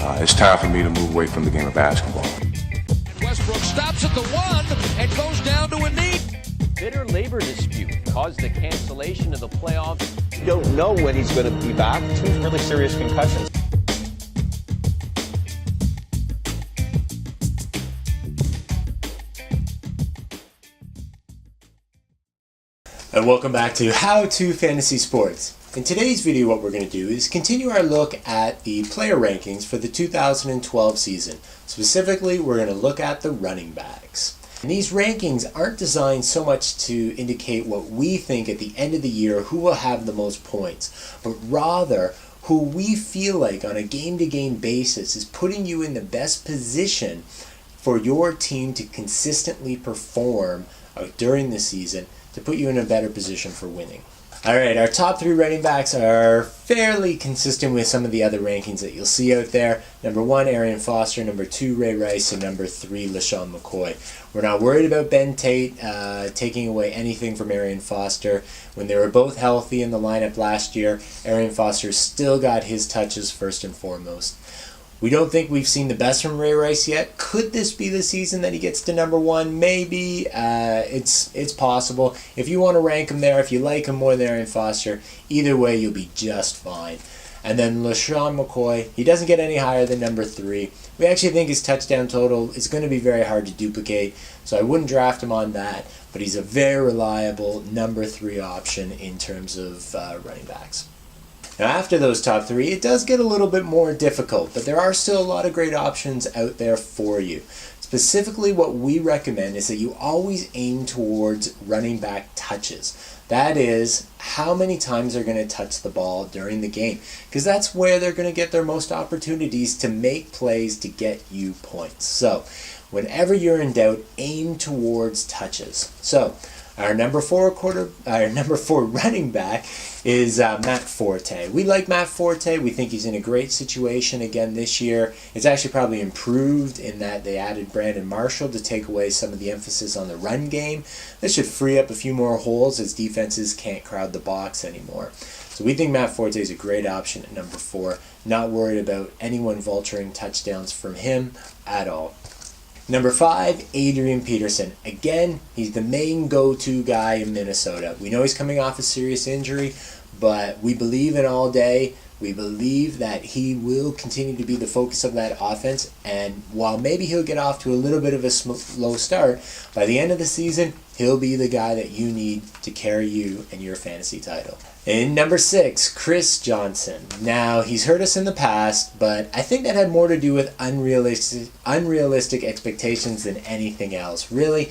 It's time for me to move away from the game of basketball. Westbrook stops at the 1 and goes down to a knee. Bitter labor dispute caused the cancellation of the playoffs. You don't know when he's going to be back. Two really serious concussions. And welcome back to How to Fantasy Sports. In today's video, what we're going to do is continue our look at the player rankings for the 2012 season. Specifically, we're going to look at the running backs. And these rankings aren't designed so much to indicate what we think at the end of the year who will have the most points, but rather who we feel like on a game-to-game basis is putting you in the best position for your team to consistently perform during the season to put you in a better position for winning. Alright, our top 3 running backs are fairly consistent with some of the other rankings that you'll see out there. Number 1, Arian Foster. Number 2, Ray Rice. And number 3, LeSean McCoy. We're not worried about Ben Tate taking away anything from Arian Foster. When they were both healthy in the lineup last year, Arian Foster still got his touches first and foremost. We don't think we've seen the best from Ray Rice yet. Could this be the season that he gets to number 1? Maybe. It's possible. If you want to rank him there, if you like him more than Arian Foster, either way you'll be just fine. And then LeSean McCoy, he doesn't get any higher than number 3. We actually think his touchdown total is going to be very hard to duplicate, so I wouldn't draft him on that, but he's a very reliable number 3 option in terms of running backs. Now after those top 3, it does get a little bit more difficult, but there are still a lot of great options out there for you. Specifically, what we recommend is that you always aim towards running back touches. That is, how many times they're going to touch the ball during the game, because that's where they're going to get their most opportunities to make plays to get you points. So, whenever you're in doubt, aim towards touches. So, our number 4 running back is Matt Forte. We like Matt Forte. We think he's in a great situation again this year. It's actually probably improved in that they added Brandon Marshall to take away some of the emphasis on the run game. This should free up a few more holes as defenses can't crowd the box anymore. So we think Matt Forte is a great option at number 4. Not worried about anyone vulturing touchdowns from him at all. Number 5, Adrian Peterson. Again, he's the main go-to guy in Minnesota. We know he's coming off a serious injury, but we believe in all day. We believe that he will continue to be the focus of that offense, and while maybe he'll get off to a little bit of a slow start, by the end of the season, he'll be the guy that you need to carry you and your fantasy title. In number 6, Chris Johnson. Now, he's hurt us in the past, but I think that had more to do with unrealistic expectations than anything else. Really,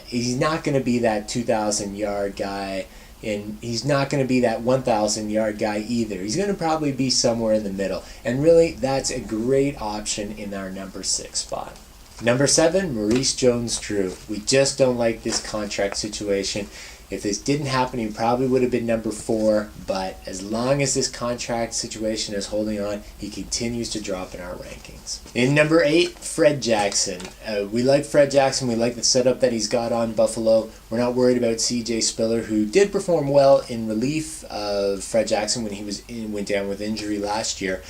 he's not going to be that 2,000-yard guy, and he's not going to be that 1,000-yard guy either. He's going to probably be somewhere in the middle, and really, that's a great option in our number 6 spot. Number 7, Maurice Jones-Drew. We just don't like this contract situation. If this didn't happen, he probably would have been number 4, but as long as this contract situation is holding on, he continues to drop in our rankings. In number 8, Fred Jackson. We like Fred Jackson. We like the setup that he's got on Buffalo. We're not worried about C.J. Spiller, who did perform well in relief of Fred Jackson when he went down with injury last year.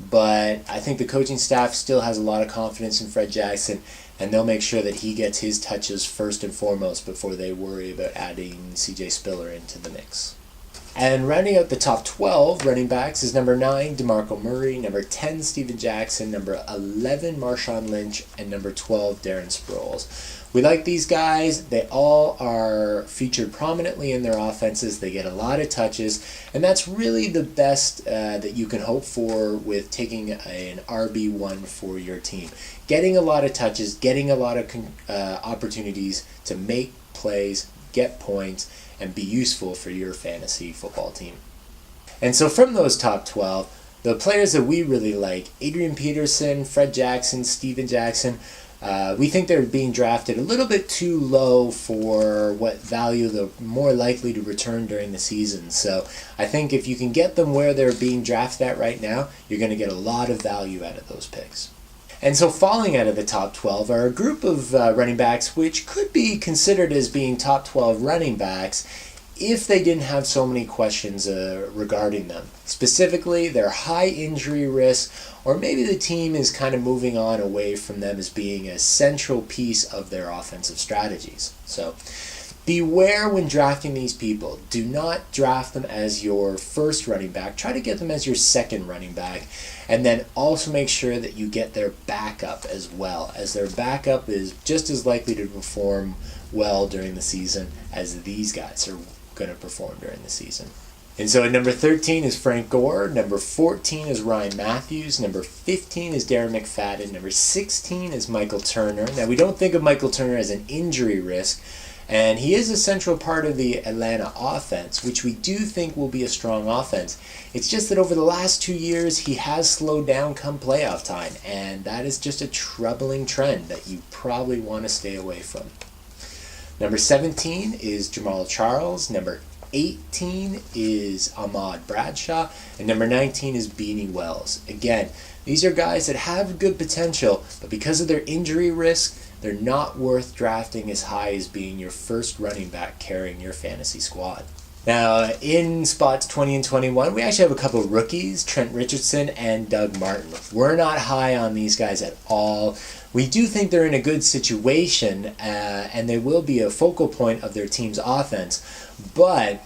But I think the coaching staff still has a lot of confidence in Fred Jackson, and they'll make sure that he gets his touches first and foremost before they worry about adding C.J. Spiller into the mix. And rounding out the top 12 running backs is number 9, DeMarco Murray, number 10, Steven Jackson, number 11, Marshawn Lynch, and number 12, Darren Sproles. We like these guys. They all are featured prominently in their offenses. They get a lot of touches, and that's really the best that you can hope for with taking an RB1 for your team. Getting a lot of touches, getting a lot of opportunities to make plays, get points, and be useful for your fantasy football team. And so from those top 12, the players that we really like, Adrian Peterson, Fred Jackson, Steven Jackson, we think they're being drafted a little bit too low for what value they're more likely to return during the season. So I think if you can get them where they're being drafted at right now, you're going to get a lot of value out of those picks. And so falling out of the top 12 are a group of running backs which could be considered as being top 12 running backs if they didn't have so many questions regarding them. Specifically, their high injury risk, or maybe the team is kind of moving on away from them as being a central piece of their offensive strategies. So beware when drafting these people. Do not draft them as your first running back. Try to get them as your second running back. And then also make sure that you get their backup as well, as their backup is just as likely to perform well during the season as these guys are going to perform during the season. And so at number 13 is Frank Gore, number 14 is Ryan Matthews, number 15 is Darren McFadden, number 16 is Michael Turner. Now we don't think of Michael Turner as an injury risk, and he is a central part of the Atlanta offense, which we do think will be a strong offense. It's just that over the last 2 years, he has slowed down come playoff time, and that is just a troubling trend that you probably want to stay away from. Number 17 is Jamal Charles, number 18 is Ahmad Bradshaw, and number 19 is Beanie Wells. Again, these are guys that have good potential, but because of their injury risk, they're not worth drafting as high as being your first running back carrying your fantasy squad. Now, in spots 20 and 21, we actually have a couple of rookies, Trent Richardson and Doug Martin. We're not high on these guys at all. We do think they're in a good situation, and they will be a focal point of their team's offense, but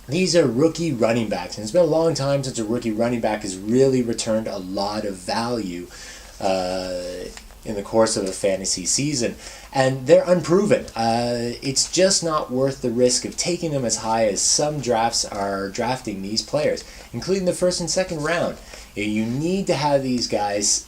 these are rookie running backs, and it's been a long time since a rookie running back has really returned a lot of value in the course of a fantasy season, and they're unproven. It's just not worth the risk of taking them as high as some drafts are drafting these players, including the first and second round. You need to have these guys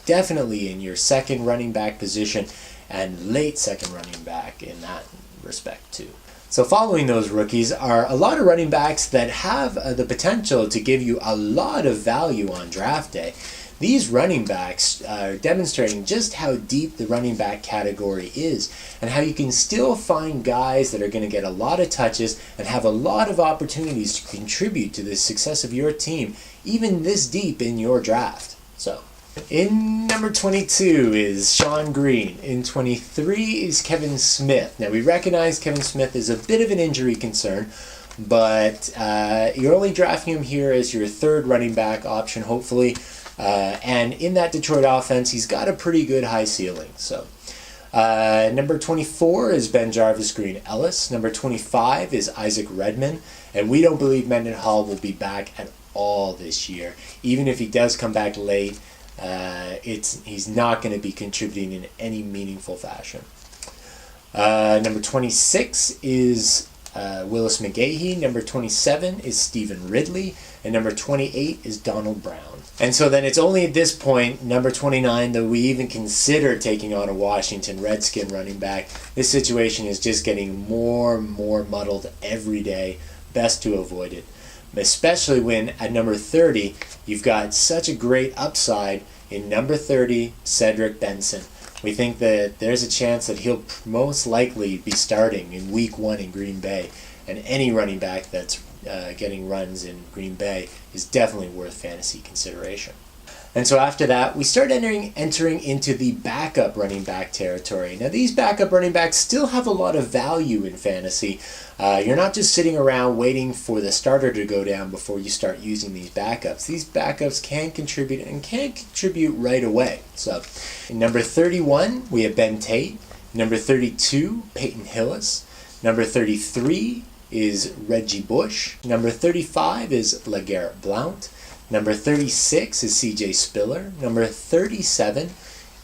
definitely in your second running back position and late second running back in that respect too. So following those rookies are a lot of running backs that have the potential to give you a lot of value on draft day. These running backs are demonstrating just how deep the running back category is and how you can still find guys that are going to get a lot of touches and have a lot of opportunities to contribute to the success of your team, even this deep in your draft. So, in number 22 is Sean Green. In 23 is Kevin Smith. Now, we recognize Kevin Smith is a bit of an injury concern, but you're only drafting him here as your third running back option, hopefully. And in that Detroit offense, he's got a pretty good high ceiling. So, number 24 is Ben Jarvis Green Ellis. Number 25 is Isaac Redman. And we don't believe Mendenhall will be back at all this year. Even if he does come back late, he's not going to be contributing in any meaningful fashion. Number 26 is Willis McGahee. Number 27 is Stephen Ridley. And number 28 is Donald Brown. And so then it's only at this point, number 29, that we even consider taking on a Washington Redskin running back. This situation is just getting more and more muddled every day. Best to avoid it. Especially when at number 30, you've got such a great upside in number 30, Cedric Benson. We think that there's a chance that he'll most likely be starting in week 1 in Green Bay. And any running back that's getting runs in Green Bay is definitely worth fantasy consideration. And so after that, we start entering into the backup running back territory. Now, these backup running backs still have a lot of value in fantasy. You're not just sitting around waiting for the starter to go down before you start using these backups. These backups can contribute and can contribute right away. So, in number 31, we have Ben Tate. Number 32, Peyton Hillis. Number 33 is Reggie Bush. Number 35 is LeGarrette Blount. Number 36 is CJ Spiller. Number 37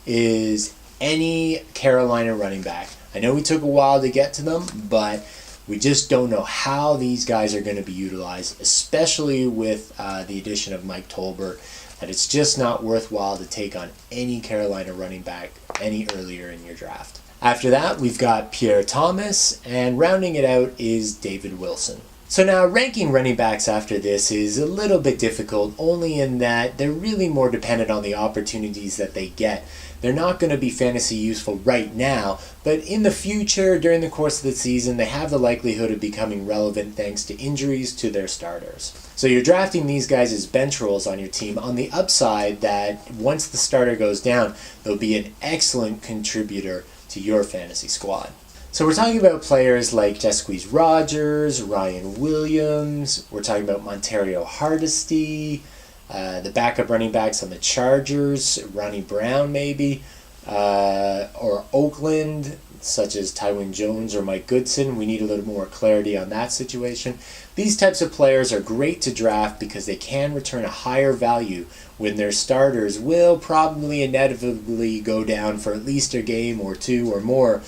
is any Carolina running back. I know we took a while to get to them, but we just don't know how these guys are going to be utilized, especially with the addition of Mike Tolbert, that it's just not worthwhile to take on any Carolina running back any earlier in your draft. After that, we've got Pierre Thomas, and rounding it out is David Wilson. So now ranking running backs after this is a little bit difficult, only in that they're really more dependent on the opportunities that they get. They're not going to be fantasy useful right now, but in the future, during the course of the season, they have the likelihood of becoming relevant thanks to injuries to their starters. So you're drafting these guys as bench roles on your team on the upside that once the starter goes down, they'll be an excellent contributor to your fantasy squad. So we're talking about players like Jesquez Rogers, Ryan Williams, we're talking about Montario Hardesty, the backup running backs on the Chargers, Ronnie Brown maybe, or Oakland, such as Tywin Jones or Mike Goodson. We need a little more clarity on that situation. These types of players are great to draft because they can return a higher value when their starters will probably inevitably go down for at least a game or two or more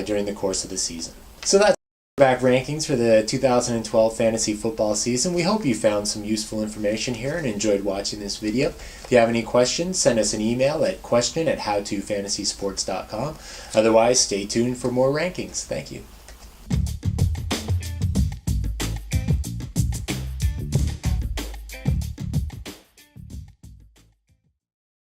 during the course of the season. So that's back rankings for the 2012 fantasy football season. We hope you found some useful information here and enjoyed watching this video. If you have any questions, send us an email at question@howtofantasysports.com. Otherwise, stay tuned for more rankings. Thank you.